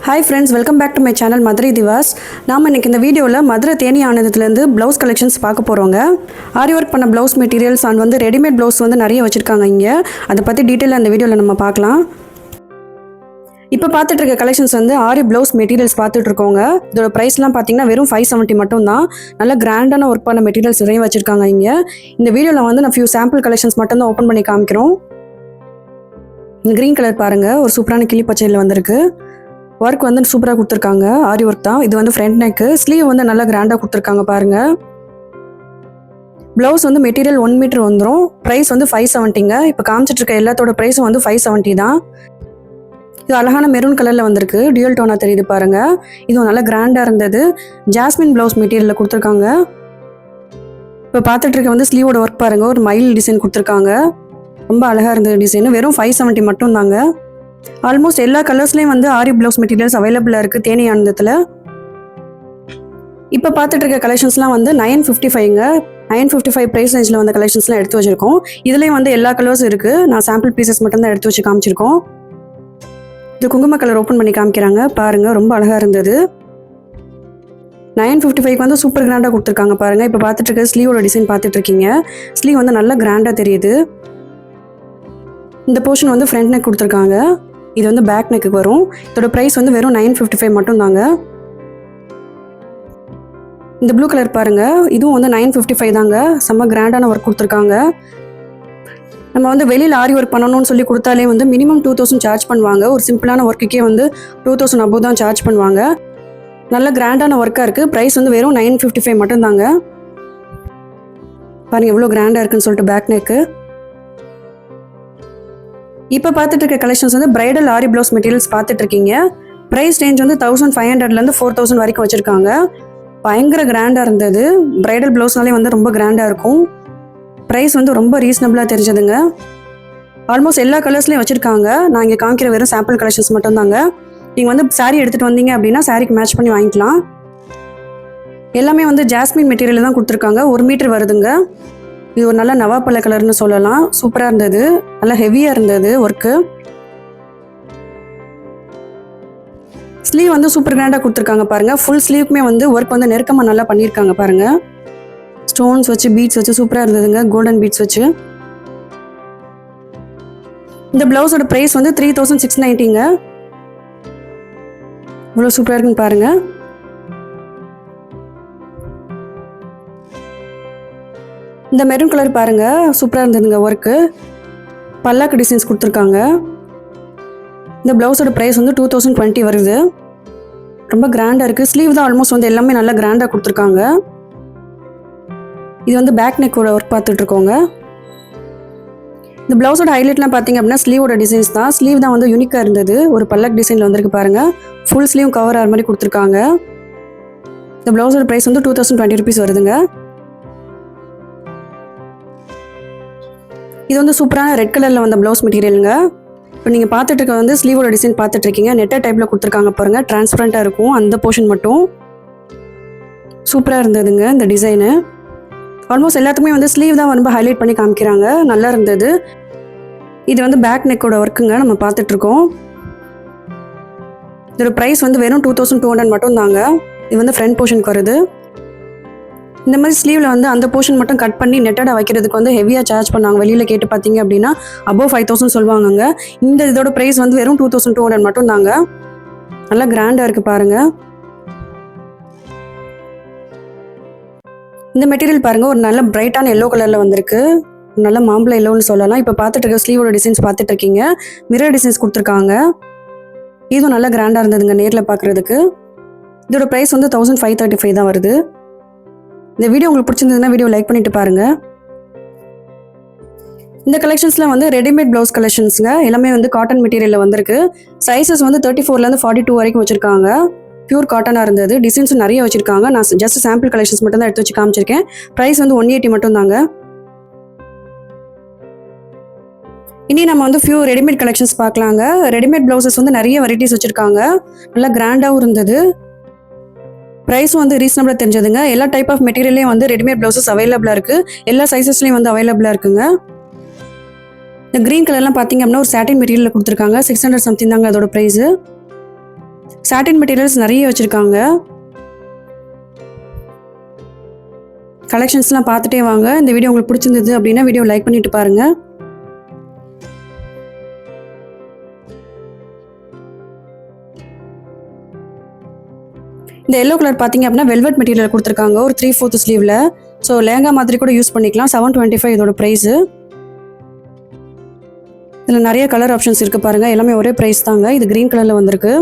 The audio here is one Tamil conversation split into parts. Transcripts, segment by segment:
Hi friends, welcome back to my channel Madurai Divas. நாம இன்னைக்கு இந்த வீடியோல மதுரை தேனி ஆனந்தத்துல இருந்து ப்ளவுஸ் கலெக்ஷன்ஸ் பார்க்க போறோங்க. ஆரி வர்க் பண்ண ப்ளவுஸ் மெட்டீரியல்ஸ் and வந்து ரெடிமேட் ப்ளவுஸ் வந்து நிறைய வச்சிருக்காங்க இங்க. அத பத்தி டீடைலா இந்த வீடியோல நம்ம பார்க்கலாம். இப்போ பார்த்துட்டு இருக்க கலெக்ஷன்ஸ் வந்து ஆரி ப்ளவுஸ் மெட்டீரியல்ஸ் பார்த்துட்டு இருக்கோங்க. இதோட பிரைஸ்லாம் பாத்தீங்கன்னா வெறும் 570 மட்டும் தான். நல்ல கிராண்டான வர்க் பண்ண மெட்டீரியல்ஸ் நிறைய வச்சிருக்காங்க இங்க. இந்த வீடியோல வந்து நான் few sample collections மட்டும் தான் ஓபன் பண்ணி காமிக்கிறோம். இந்த green கலர் பாருங்க, ஒரு சூப்பரான கிளி பச்சையில வந்திருக்கு. ஒர்க் வந்து சூப்பராக கொடுத்துருக்காங்க. ஆரி ஒர்க் தான். இது வந்து ஃப்ரண்ட் நெக்கு. ஸ்லீவ் வந்து நல்லா கிராண்டாக கொடுத்துருக்காங்க பாருங்க. ப்ளவுஸ் வந்து மெட்டீரியல் 1 மீட்டர் வந்துடும். ப்ரைஸ் வந்து 570ங்க. இப்போ காமிச்சிட்டு இருக்க எல்லாத்தோட ப்ரைஸும் வந்து 570 தான். இது அழகான மெரூன் கலரில் வந்திருக்கு. டியூல் டோனாக தெரியுது பாருங்க. இதுவும் நல்லா கிராண்டாக இருந்தது. ஜாஸ்மின் ப்ளவுஸ் மெட்டீரியலில் கொடுத்துருக்காங்க. இப்போ பார்த்துட்டு இருக்க வந்து ஸ்லீவோட ஒர்க் பாருங்க. ஒரு மயில் டிசைன் கொடுத்துருக்காங்க. ரொம்ப அழகாக இருந்தது டிசைன். வெறும் 570 மட்டும் தாங்க. ஆல்மோஸ்ட் எல்லா கலர்ஸ்லயும் வந்து ஆரி ப்ளவுஸ் மெட்டீரியல்ஸ் அவைலபிளா இருக்கு தேனி ஆனந்தத்துல. இப்போ பார்த்துட்டு இருக்க கலெக்ஷன்ஸ்லாம் வந்து 955ங்க. 955 பிரைஸ் ரேஞ்சில் வந்த கலெக்ஷன்ஸ்லாம் எடுத்து வச்சிருக்கோம். இதுலேயும் வந்து எல்லா கலர்ஸ் இருக்கு. நான் சாம்பிள் பீசஸ் மட்டும் தான் எடுத்து வச்சு காமிச்சிருக்கோம். இது குங்கும கலர் ஓப்பன் பண்ணி காமிக்கிறாங்க பாருங்க. ரொம்ப அழகா இருந்தது. 955க்கு வந்து சூப்பர் கிராண்டாக கொடுத்துருக்காங்க பாருங்க. இப்போ பார்த்துட்டு இருக்க ஸ்லீவோட டிசைன் பார்த்துட்டு இருக்கீங்க. ஸ்லீவ் வந்து நல்லா கிராண்டாக தெரியுது. இந்த போர்ஷன் வந்து ஃப்ரண்ட் நெக் கொடுத்துருக்காங்க. இது வந்து பேக் நெக்கு வரும். இதோட ப்ரைஸ் வந்து வெறும் 955 மட்டும் தாங்க. இந்த ப்ளூ கலர் பாருங்க. இதுவும் வந்து 955 தாங்க. செம்ம கிராண்டான ஒர்க் கொடுத்துருக்காங்க. நம்ம வந்து வெளியில் ஆரி ஒர்க் பண்ணணும்னு சொல்லி கொடுத்தாலே வந்து மினிமம் 2000 சார்ஜ் பண்ணுவாங்க. ஒரு சிம்பிளான ஒர்க்குக்கே வந்து 2000 above தான் சார்ஜ் பண்ணுவாங்க. நல்ல கிராண்டான ஒர்க்காக இருக்குது. ப்ரைஸ் வந்து வெறும் 955 மட்டும் தாங்க. பாருங்கள் எவ்வளோ கிராண்டாக இருக்குன்னு சொல்லிட்டு பேக் நெக்கு. இப்போ பார்த்துட்டு இருக்க கலெக்ஷன்ஸ் வந்து பிரைடல் ஆரி ப்ளவுஸ் மெட்டீரியல்ஸ் பார்த்துட்டு இருக்கீங்க. ப்ரைஸ் ரேஞ்ச் வந்து 1500லேருந்து 4000 வரைக்கும் வச்சுருக்காங்க. பயங்கர கிராண்டாக இருந்தது. பிரைடல் ப்ளவுஸ்னாலே வந்து ரொம்ப கிராண்டாக இருக்கும். ப்ரைஸ் வந்து ரொம்ப ரீசனபிளாக தெரிஞ்சதுங்க. ஆல்மோஸ்ட் எல்லா கலர்ஸ்லேயும் வச்சுருக்காங்க. நான் இங்கே காமிக்கிற வெறும் சாம்பிள் கலெக்ஷன்ஸ் மட்டும் தாங்க. நீங்கள் வந்து சாரீ எடுத்துகிட்டு வந்தீங்க அப்படின்னா சாரீக்கு மேட்ச் பண்ணி வாங்கிக்கலாம். எல்லாமே வந்து ஜாஸ்மின் மெட்டீரியல் தான் கொடுத்துருக்காங்க. 1 மீட்டர் வருதுங்க. இது ஒரு நல்ல நவாப்பழ கலர்னு சொல்லலாம். சூப்பராக இருந்தது. நல்லா ஹெவியாக இருந்தது ஒர்க்கு. ஸ்லீவ் வந்து சூப்பர் கிராண்டாக கொடுத்துருக்காங்க பாருங்க. ஃபுல் ஸ்லீவுக்குமே வந்து ஒர்க் வந்து நெருக்கமாக நல்லா பண்ணியிருக்காங்க பாருங்க. ஸ்டோன்ஸ் வச்சு பீட்ஸ் வச்சு சூப்பராக இருந்ததுங்க. கோல்டன் பீட்ஸ் வச்சு. இந்த பிளவுஸோட ப்ரைஸ் வந்து 3690ங்க. இவ்வளோ சூப்பராக இருக்குன்னு பாருங்க. இந்த மெரூன் கலர் பாருங்க. சூப்பராக இருந்ததுங்க ஒர்க்கு. பல்லாக்கு டிசைன்ஸ் கொடுத்துருக்காங்க. இந்த ப்ளவுஸோட ப்ரைஸ் வந்து 2020 வருது. ரொம்ப கிராண்டாக இருக்குது. ஸ்லீவ் தான் ஆல்மோஸ்ட் வந்து எல்லாமே நல்லா கிராண்டாக கொடுத்துருக்காங்க. இது வந்து பேக் நெக்கோட ஒர்க் பார்த்துட்டு இருக்கோங்க. இந்த ப்ளவுஸோட ஹைலைட்லாம் பார்த்தீங்க அப்படின்னா ஸ்லீவோட டிசைன்ஸ் தான். ஸ்லீவ் தான் வந்து யூனிக்காக இருந்தது. ஒரு பல்லக் டிசைனில் வந்திருக்கு பாருங்க. ஃபுல் ஸ்லீவ் கவர் ஆகிற மாதிரி கொடுத்துருக்காங்க. இந்த ப்ளவுஸோட ப்ரைஸ் வந்து 2020 rupees வருதுங்க. இது வந்து சூப்பரான ரெட் கலரில் வந்த ப்ளவுஸ் மெட்டீரியலுங்க. இப்போ நீங்கள் பார்த்துட்டு இருக்க வந்து ஸ்லீவோட டிசைன் பார்த்துட்டு இருக்கீங்க. நெட்டர் டைப்பில் கொடுத்துருக்காங்க பாருங்கள். டிரான்ஸ்பரண்ட்டாக இருக்கும் அந்த போர்ஷன் மட்டும். சூப்பராக இருந்ததுங்க இந்த டிசைனு. ஆல்மோஸ்ட் எல்லாத்துக்குமே வந்து ஸ்லீவ் தான் ரொம்ப ஹைலைட் பண்ணி காமிக்கிறாங்க. நல்லா இருந்தது. இது வந்து பேக் நெக்கோட ஒர்க்குங்க நம்ம பார்த்துட்ருக்கோம். இதோட ப்ரைஸ் வந்து வெறும் 2200 மட்டும் தாங்க. இது வந்து ஃப்ரண்ட் போர்ஷனுக்கு வருது. இந்த மாதிரி ஸ்லீவில் வந்து அந்த போர்ஷன் மட்டும் கட் பண்ணி நெட்டடாக வைக்கிறதுக்கு வந்து ஹெவியாக சார்ஜ் பண்ணாங்க. வெளியில் கேட்டு பார்த்தீங்க அப்படின்னா above 5000 சொல்லுவாங்கங்க. இந்த இதோட ப்ரைஸ் வந்து வெறும் 2200 மட்டும் தாங்க. நல்லா கிராண்டாக இருக்குது பாருங்கள். இந்த மெட்டீரியல் பாருங்கள். ஒரு நல்ல பிரைட்டான எல்லோ கலரில் வந்திருக்கு. நல்ல மாம்பழ எல்லோன்னு சொல்லலாம். இப்போ பார்த்துட்டு இருக்க ஸ்லீவோட டிசைன்ஸ் பார்த்துட்டு இருக்கீங்க. மிரர் டிசைன்ஸ் கொடுத்துருக்காங்க. இதுவும் நல்லா கிராண்டாக இருந்ததுங்க நேரில் பார்க்குறதுக்கு. இதோட ப்ரைஸ் வந்து 1535 தான் வருது. இந்த வீடியோ உங்களுக்கு பிடிச்சிருந்ததுன்னா வீடியோ லைக் பண்ணிட்டு பாருங்க. இந்த கலெக்ஷன்ஸ்ல வந்து ரெடிமேட் ப்ளவுஸ் கலெக்ஷன்ஸ்ங்க. எல்லாமே வந்து காட்டன் மெட்டீரியலில் வந்திருக்கு. சைஸஸ் வந்து 34லேருந்து 42 வரைக்கும் வச்சிருக்காங்க. பியூர் காட்டனாக இருந்தது. டிசைன்ஸும் நிறைய வச்சிருக்காங்க. நான் ஜஸ்ட் சாம்பிள் கலெக்ஷன்ஸ் மட்டும் தான் எடுத்து வச்சு காமிச்சிருக்கேன். ப்ரைஸ் வந்து 180 மட்டும் தாங்க. இனி நம்ம வந்து ஃபியூ ரெடிமேட் கலெக்ஷன்ஸ் பார்க்கலாங்க. ரெடிமேட் ப்ளவுசஸ் வந்து நிறைய வெரைட்டிஸ் வச்சிருக்காங்க. நல்லா கிராண்டாகவும் இருந்தது. ப்ரைஸும் வந்து ரீசனபிளாக தெரிஞ்சதுங்க. எல்லா டைப் ஆஃப் மெட்டீரியல்லையும் வந்து ரெடிமேட் ப்ளவுசஸ் அவைலபிளாக இருக்குது. எல்லா சைஸஸ்லையும் வந்து அவைலபிளாக இருக்குங்க. இந்த கிரீன் கலர்லாம் பார்த்தீங்க அப்படின்னா ஒரு சாட்டின் மெட்டீரியலில் கொடுத்துருக்காங்க. 600 சம்திங் தாங்க அதோட ப்ரைஸு. சாட்டின் மெட்டீரியல்ஸ் நிறைய வச்சுருக்காங்க. கலெக்ஷன்ஸ்லாம் பார்த்துட்டே வாங்க. இந்த வீடியோ உங்களுக்கு பிடிச்சிருந்தது அப்படின்னா வீடியோ லைக் பண்ணிட்டு பாருங்கள். இந்த எல்லோ கலர் பார்த்தீங்க அப்படின்னா வெல்வெட் மெட்டீரியல் கொடுத்துருக்காங்க ஒரு 3/4 ஸ்லீவில். ஸோ லேங்கா மாதிரி கூட யூஸ் பண்ணிக்கலாம். 725 இதோட ப்ரைஸு. இதில் நிறைய கலர் ஆப்ஷன்ஸ் இருக்குது பாருங்கள். எல்லாமே ஒரே ப்ரைஸ் தாங்க. இது க்ரீன் கலரில் வந்திருக்கு.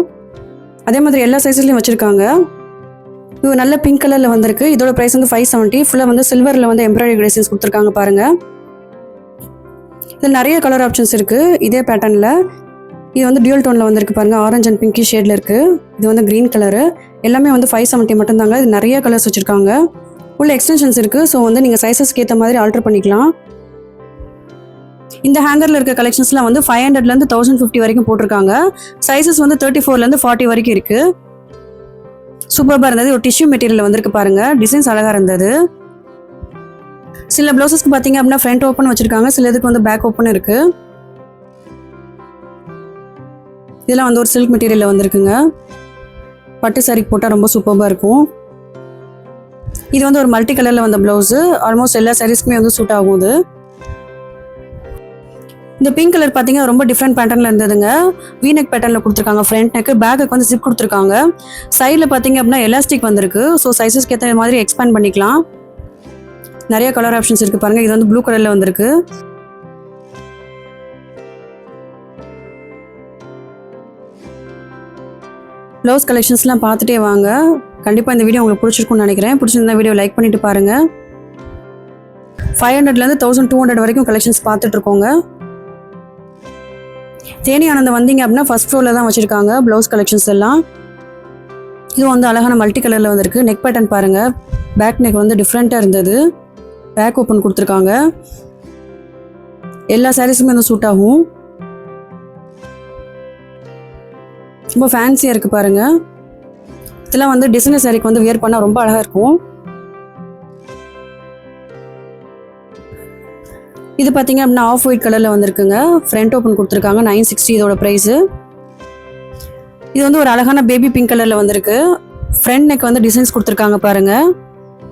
அதே மாதிரி எல்லா சைஸ்லையும் வச்சுருக்காங்க. இது நல்ல பிங்க் கலரில் வந்திருக்கு. இதோட ப்ரைஸ் வந்து 570. ஃபுல்லாக வந்து சில்வரில் வந்து எம்ப்ராய்டரி டிசைன்ஸ் கொடுத்துருக்காங்க பாருங்கள். இதில் நிறைய கலர் ஆப்ஷன்ஸ் இருக்குது இதே பேட்டர்னில். இது வந்து டியூல் டோனில் வந்திருக்கு பாருங்கள். ஆரஞ்ச் அண்ட் பிங்கி ஷேடில் இருக்குது. இது வந்து க்ரீன் கலரு. எல்லாமே வந்து 570 மட்டும்தாங்க. இது நிறைய கலர்ஸ் வச்சுருக்காங்க. உள்ள எக்ஸ்டென்ஷன்ஸ் இருக்குது. ஸோ வந்து நீங்கள் சைஸஸ்க்கு ஏற்ற மாதிரி ஆல்டர் பண்ணிக்கலாம். இந்த ஹேங்கரில் இருக்க கலெக்ஷன்ஸ்லாம் வந்து 500லேருந்து 1050 வரைக்கும் போட்டிருக்காங்க. சைஸஸ் வந்து 34லேருந்து 40 வரைக்கும் இருக்குது. சூப்பராக இருந்தது. ஒரு டிஷ்யூ மெட்டீரியல் வந்திருக்கு பாருங்கள். டிசைன்ஸ் அழகாக இருந்தது. சில ப்ளவுசஸ்க்கு பார்த்தீங்க அப்படின்னா ஃப்ரண்ட் ஓப்பன் வச்சுருக்காங்க. சில இதுக்கு வந்து பேக் ஓப்பன் இருக்குது. இதெல்லாம் வந்து ஒரு சில்க் மெட்டீரியலில் வந்திருக்குங்க. பட்டு சாரிக்கு போட்டால் ரொம்ப சூப்பராக இருக்கும். இது வந்து ஒரு மல்டி கலரில் வந்த ப்ளவுஸு. ஆல்மோஸ்ட் எல்லா சாரீஸ்க்குமே வந்து சூட் ஆகும். இது இந்த பிங்க் கலர் பார்த்தீங்கன்னா ரொம்ப டிஃப்ரெண்ட் பேட்டர்னில் இருந்ததுங்க. வீநெக் பேட்டர்னில் கொடுத்துருக்காங்க. ஃப்ரண்ட் நெக்கு, பேக்குக்கு வந்து ஜிப் கொடுத்துருக்காங்க. சைடில் பார்த்தீங்க அப்படின்னா எலாஸ்டிக் வந்திருக்கு. ஸோ சைஸஸ்க்கு ஏற்ற மாதிரி எக்ஸ்பேண்ட் பண்ணிக்கலாம். நிறைய கலர் ஆப்ஷன்ஸ் இருக்குது பாருங்கள். இது வந்து ப்ளூ கலரில் வந்திருக்கு. ப்ளவுஸ் கலெக்ஷன்ஸ்லாம் பார்த்துட்டே வாங்க. கண்டிப்பாக இந்த வீடியோ உங்களுக்கு பிடிச்சிருக்குன்னு நினைக்கிறேன். பிடிச்சிருந்தா வீடியோ லைக் பண்ணிட்டு பாருங்கள். 500லேருந்து 1200 வரைக்கும் கலெக்ஷன்ஸ் பார்த்துட்ருக்கோங்க. தேனி ஆனந்தம் வந்தீங்க அப்படின்னா ஃபர்ஸ்ட் ஃப்ளோரில் தான் வச்சுருக்காங்க ப்ளவுஸ் கலெக்ஷன்ஸ் எல்லாம். இது வந்து அழகான மல்டி கலரில் வந்திருக்கு. நெக் பேட்டர்ன் பாருங்கள். பேக் நெக் வந்து டிஃப்ரெண்ட்டாக இருந்தது. பேக் ஓப்பன் கொடுத்துருக்காங்க. எல்லா சாரீஸுமே வந்து சூட் ஆகும். ரொம்ப ஃபேன்சியாக இருக்குது பாருங்கள். இதெல்லாம் வந்து டிசைனர் சாரீக்கு வந்து வியர் பண்ணால் ரொம்ப அழகாக இருக்கும். இது பார்த்தீங்க அப்படின்னா ஆஃப் ஒயிட் கலரில் வந்திருக்குங்க. ஃப்ரண்ட் ஓப்பன் கொடுத்துருக்காங்க. 960 இதோட ப்ரைஸு. இது வந்து ஒரு அழகான பேபி பிங்க் கலரில் வந்திருக்கு. ஃப்ரண்ட் நெக் வந்து டிசைன்ஸ் கொடுத்துருக்காங்க பாருங்கள்.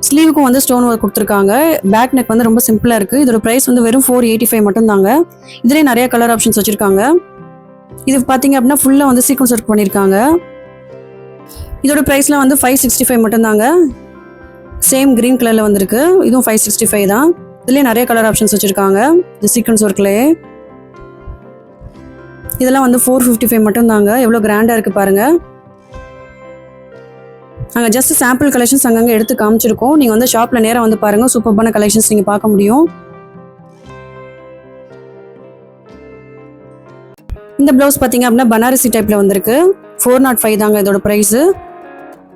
ஸ்லீவுக்கும் வந்து ஸ்டோன் ஒர்க் கொடுத்துருக்காங்க. பேக் நெக் வந்து ரொம்ப சிம்பிளாக இருக்குது. இதோட ப்ரைஸ் வந்து வெறும் 485 மட்டும்தாங்க. இதுலேயே நிறைய கலர் ஆப்ஷன்ஸ் வச்சுருக்காங்க. இது பார்த்தீங்க அப்படின்னா ஃபுல்லாக வந்து சீக்வன்ஸ் ஒர்க் பண்ணியிருக்காங்க. இதோட ப்ரைஸ்லாம் வந்து 565 மட்டும்தாங்க. சேம் க்ரீன் கலரில் வந்திருக்கு. இதுவும் 565 தான். இதுலேயே நிறைய கலர் ஆப்ஷன்ஸ் வச்சுருக்காங்க. இது சீக்வன்ஸ் ஒர்க்லேயே. இதெல்லாம் வந்து 455 மட்டும்தாங்க. எவ்வளோ கிராண்டாக இருக்குது பாருங்கள். நாங்கள் ஜஸ்ட் சாம்பிள் கலெக்ஷன்ஸ் அங்கங்கே எடுத்து காமிச்சிருக்கோம். நீங்கள் வந்து ஷாப்பில் நேராக வந்து பாருங்கள். சூப்பரான கலெக்ஷன்ஸ் நீங்கள் பார்க்க முடியும். இந்த ப்ளவுஸ் பார்த்தீங்க அப்படின்னா பனாரசி டைப்பில் வந்திருக்கு. 405 தாங்க இதோட ப்ரைஸு.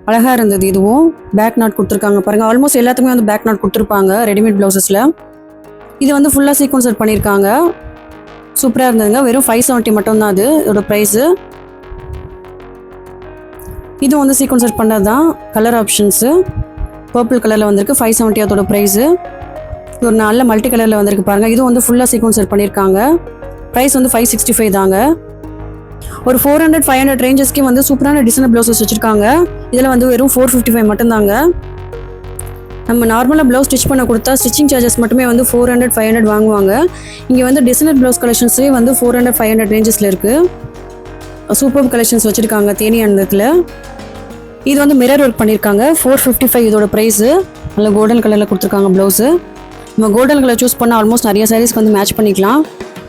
அழகாக இருந்தது. இதுவும் பேக் நாட் கொடுத்துருக்காங்க பாருங்கள். ஆல்மோஸ்ட் எல்லாத்துக்குமே வந்து பேக் நாட் கொடுத்துருப்பாங்க ரெடிமேட் ப்ளவுசஸில். இது வந்து ஃபுல்லாக சீக்வன்ஸ் ஒர்க் பண்ணியிருக்காங்க. சூப்பராக இருந்ததுங்க. வெறும் 570 மட்டும்தான் அது இதோட ப்ரைஸு. இது வந்து சீக்வன்ஸ் ஒர்க் பண்ணது தான். கலர் ஆப்ஷன்ஸு பர்பிள் கலரில் வந்திருக்கு. 570 அதோட ப்ரைஸு. இது ஒரு நல்ல மல்டி கலரில் வந்திருக்கு பாருங்கள். இதுவும் வந்து ஃபுல்லாக சீக்வன்ஸ் ஒர்க் பண்ணியிருக்காங்க. ப்ரைஸ் வந்து 565 தாங்க. ஒரு 400-500 ரேஞ்சஸ்க்கே வந்து சூப்பரான டிசைனர் ப்ளவுசஸ் வச்சுருக்காங்க. இதில் வந்து வெறும் 455 மட்டும்தாங்க. நம்ம நார்மலாக ப்ளவுஸ் ஸ்டிச் பண்ண கொடுத்தா ஸ்டிச்சிங் சார்ஜஸ் மட்டுமே வந்து 400-500 வாங்குவாங்க. இங்கே வந்து டிசைனர் ப்ளவுஸ் கலெக்ஷன்ஸே வந்து 400-500 ரேஞ்சஸில் இருக்குது. சூப்பர் கலெக்ஷன்ஸ் வச்சுருக்காங்க தேனி ஆனந்தத்தில். இது வந்து மிரர் ஒர்க் பண்ணியிருக்காங்க. 455 இதோட ப்ரைஸு. நல்ல கோல்டன் கலரில் கொடுத்துருக்காங்க ப்ளவுஸு. நம்ம கோல்டன் கலர் சூஸ் பண்ணால் ஆல்மோஸ்ட் நிறைய சாரீஸ்க்கு வந்து மேட்ச் பண்ணிக்கலாம்.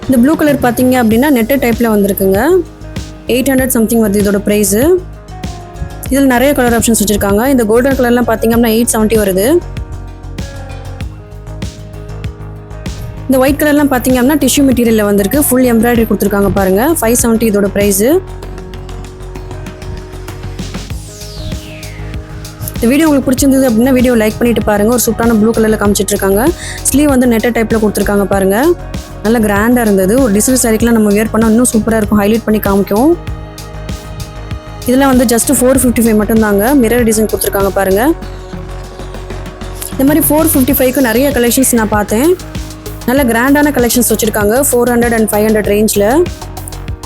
இந்த ப்ளூ கலர் பார்த்தீங்க அப்படின்னா நெட்டு டைப்பில் வந்திருக்குங்க. 800 சம்திங் வருது இதோட ப்ரைஸு. இதில் நிறைய கலர் ஆப்ஷன்ஸ் வச்சுருக்காங்க. இந்த கோல்டன் கலர்லாம் பார்த்தீங்க அப்படின்னா 870 வருது. இந்த ஒயிட் கலர்லாம் பார்த்தீங்க அப்படின்னா டிஷ்யூ மெட்டீரியலில் வந்திருக்கு. ஃபுல் எம்ப்ராய்டரி கொடுத்துருக்காங்க பாருங்கள். 570 இதோட ப்ரைஸு. இந்த வீடியோ உங்களுக்கு பிடிச்சிருந்தது அப்படின்னா வீடியோ லைக் பண்ணிட்டு பாருங்கள். ஒரு சூப்பரான ப்ளூ கலரில் காமிச்சிட்டு இருக்காங்க. ஸ்லீவ் வந்து நெட்டர் டைப்பில் கொடுத்துருக்காங்க பாருங்கள். நல்ல கிராண்டாக இருந்தது. ஒரு டிசைனர் சாரிக்கெலாம் நம்ம வியர் பண்ணால் இன்னும் சூப்பராக இருக்கும். ஹைலைட் பண்ணி காமிக்கும். இதெல்லாம் வந்து ஜஸ்ட் 455 மட்டும்தாங்க. மிரர் டிசைன் கொடுத்துருக்காங்க பாருங்கள். இந்த மாதிரி 455க்கு நிறைய கலெக்ஷன்ஸ் நான் பார்த்தேன். நல்ல கிராண்டான கலெக்ஷன்ஸ் வச்சுருக்காங்க 400 and 500 ரேஞ்சில்.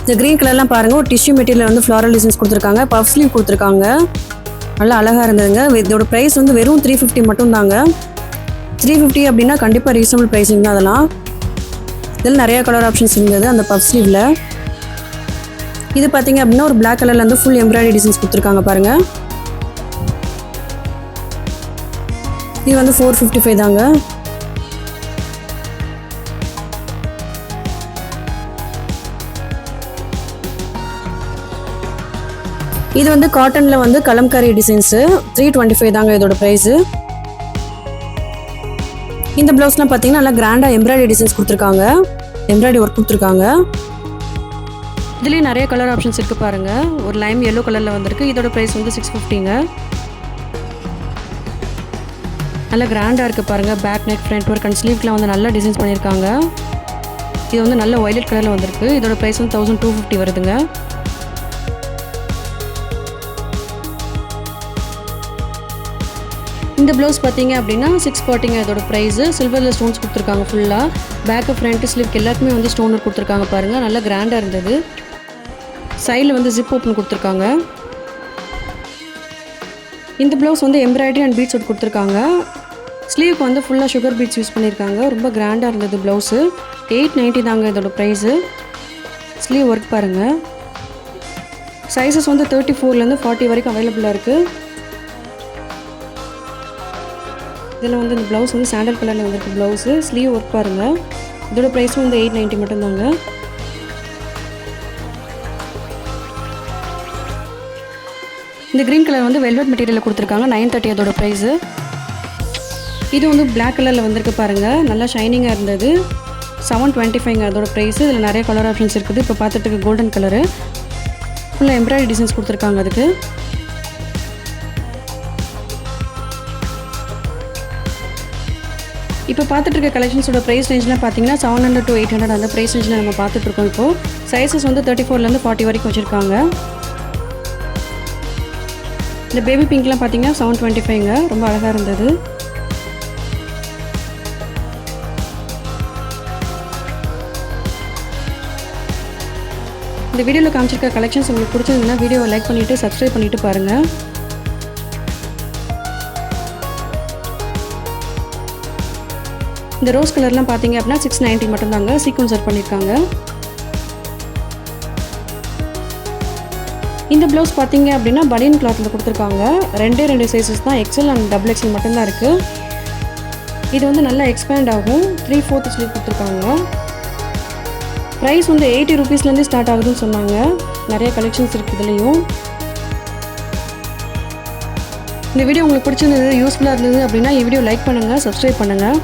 இந்த க்ரீன் கலர்லாம் பாருங்கள், ஒரு டிஷ்யூ மெட்டீரியல் வந்து ஃப்ளாரல் டிசைன்ஸ் கொடுத்துருக்காங்க, பஃப் ஸ்லீவ் கொடுத்துருக்காங்க. நல்லா அழகாக இருந்ததுங்க. இதோட ப்ரைஸ் வந்து வெறும் 350 மட்டும் தாங்க. 350 அப்படின்னா கண்டிப்பாக ரீசனபிள் ப்ரைஸிங் தான் அதெல்லாம். இதில் நிறையா கலர் ஆப்ஷன்ஸ் இருந்தது அந்த பஃப் ஸ்லீவில். இது பார்த்தீங்க அப்படின்னா ஒரு பிளாக் கலரில் வந்து ஃபுல் எம்ப்ராய்டரி டிசைன்ஸ் கொடுத்துருக்காங்க பாருங்கள். இது வந்து 455 தாங்க. இது வந்து காட்டனில் வந்து கலம்காரி டிசைன்ஸு 325 தாங்க இதோட ப்ரைஸு. இந்த ப்ளவுஸ்லாம் பார்த்தீங்கன்னா நல்லா கிராண்டாக எம்ப்ராய்டரி டிசைன்ஸ் கொடுத்துருக்காங்க, எம்ப்ராய்டரி ஒர்க் கொடுத்துருக்காங்க. இதுலேயும் நிறைய கலர் ஆப்ஷன்ஸ் இருக்குது பாருங்கள். ஒரு லைம் எல்லோ கலரில் வந்திருக்கு. இதோட ப்ரைஸ் வந்து 650ங்க. நல்லா கிராண்டாக இருக்குது பாருங்கள். Back neck, front work and ஸ்லீவ்க்கெலாம் வந்து நல்லா டிசைன்ஸ் பண்ணியிருக்காங்க. இது வந்து நல்ல வயலட் கலரில் வந்திருக்கு. இதோட ப்ரைஸ் வந்து 1250 வருதுங்க. இந்த ப்ளவுஸ் பார்த்தீங்க அப்படின்னா 640ங்க இதோட ப்ரைஸு. சில்வரில் ஸ்டோன்ஸ் கொடுத்துருக்காங்க ஃபுல்லாக. பேக்கு ஃப்ரண்ட்டு ஸ்லீவ்க்கு எல்லாத்துக்குமே வந்து ஸ்டோன் ஒர்க் கொடுத்துருக்காங்க பாருங்கள். நல்லா கிராண்டாக இருந்தது. சைடில் வந்து ஜிப் ஓப்பன் கொடுத்துருக்காங்க. இந்த ப்ளவுஸ் வந்து எம்ப்ராய்டரி அண்ட் பீட்ஸ் ஒர்க் கொடுத்துருக்காங்க. ஸ்லீவுக்கு வந்து ஃபுல்லாக சுகர் பீட்ஸ் யூஸ் பண்ணியிருக்காங்க. ரொம்ப கிராண்டாக இருந்தது ப்ளவுஸு. 890 தாங்க இதோட ப்ரைஸு. ஸ்லீவ் ஒர்க் பாருங்கள். சைஸஸ் வந்து 34லேருந்து 40 வரைக்கும் அவைலபிளாக இருக்குது. இதில் வந்து இந்த ப்ளவுஸ் வந்து சாண்டல் கலரில் வந்துருக்கு ப்ளவுஸு. ஸ்லீவ் ஒர்க் பாருங்கள். இதோட ப்ரைஸும் வந்து 890 மட்டும்தாங்க. இந்த க்ரீன் கலர் வந்து வெல்வெட் மெட்டீரியலில் கொடுத்துருக்காங்க. 930 அதோட ப்ரைஸு. இது வந்து பிளாக் கலரில் வந்திருக்கு பாருங்கள். நல்லா ஷைனிங்காக இருந்தது. 725ங்க அதோட ப்ரைஸு. இதில் நிறைய கலர் ஆப்ஷன்ஸ் இருக்குது. இப்போ பார்த்துட்டு கோல்டன் கலரு ஃபுல்லாக எம்ப்ராய்டரி டிசைன்ஸ் கொடுத்துருக்காங்க. அதுக்கு இப்போ பார்த்துட்டு இருக்க கலெக்ஷன்ஸோட ப்ரைஸ் ரேஞ்ச்லாம் பார்த்தீங்கன்னா 700 to 800 அந்த ப்ரைஸ் ரேஞ்சில் நம்ம பார்த்துட்ருக்கோம். இப்போது சைஸஸ் வந்து 34லேருந்து 40 வரைக்கும் வச்சுருக்காங்க. இந்த பேபி பிங்க்லாம் பார்த்தீங்கன்னா 725ங்க. ரொம்ப அழகாக இருந்தது. இந்த வீடியோவில் காமிச்சிருக்க கலெக்ஷன்ஸ் உங்களுக்கு பிடிச்சிருந்ததுன்னா வீடியோவை லைக் பண்ணிவிட்டு சப்ஸ்கிரைப் பண்ணிவிட்டு பாருங்கள். இந்த ரோஸ் கலர்லாம் பார்த்தீங்க அப்படின்னா 690 மட்டும்தாங்க. சீக்வன்ஸ் ஒர்க் பண்ணியிருக்காங்க. இந்த ப்ளவுஸ் பார்த்தீங்க அப்படின்னா பனியன் கிளாத்தில் கொடுத்துருக்காங்க. 2 சைஸஸ் தான், எக்ஸல் அண்ட் டபுள் எக்ஸல் மட்டும்தான் இருக்குது. இது வந்து நல்லா எக்ஸ்பேண்ட் ஆகும். 3/4 ஸ்லீவ் கொடுத்துருக்காங்க. ப்ரைஸ் வந்து 80 rupeesலேருந்து ஸ்டார்ட் ஆகுதுன்னு சொன்னாங்க. நிறைய கலெக்ஷன்ஸ் இருக்குது இதுலேயும். இந்த வீடியோ உங்களுக்கு பிடிச்சிருந்தது, யூஸ்ஃபுல்லாக இருந்தது அப்படின்னா இந்த வீடியோ லைக் பண்ணுங்கள், சப்ஸ்கிரைப் பண்ணுங்கள்.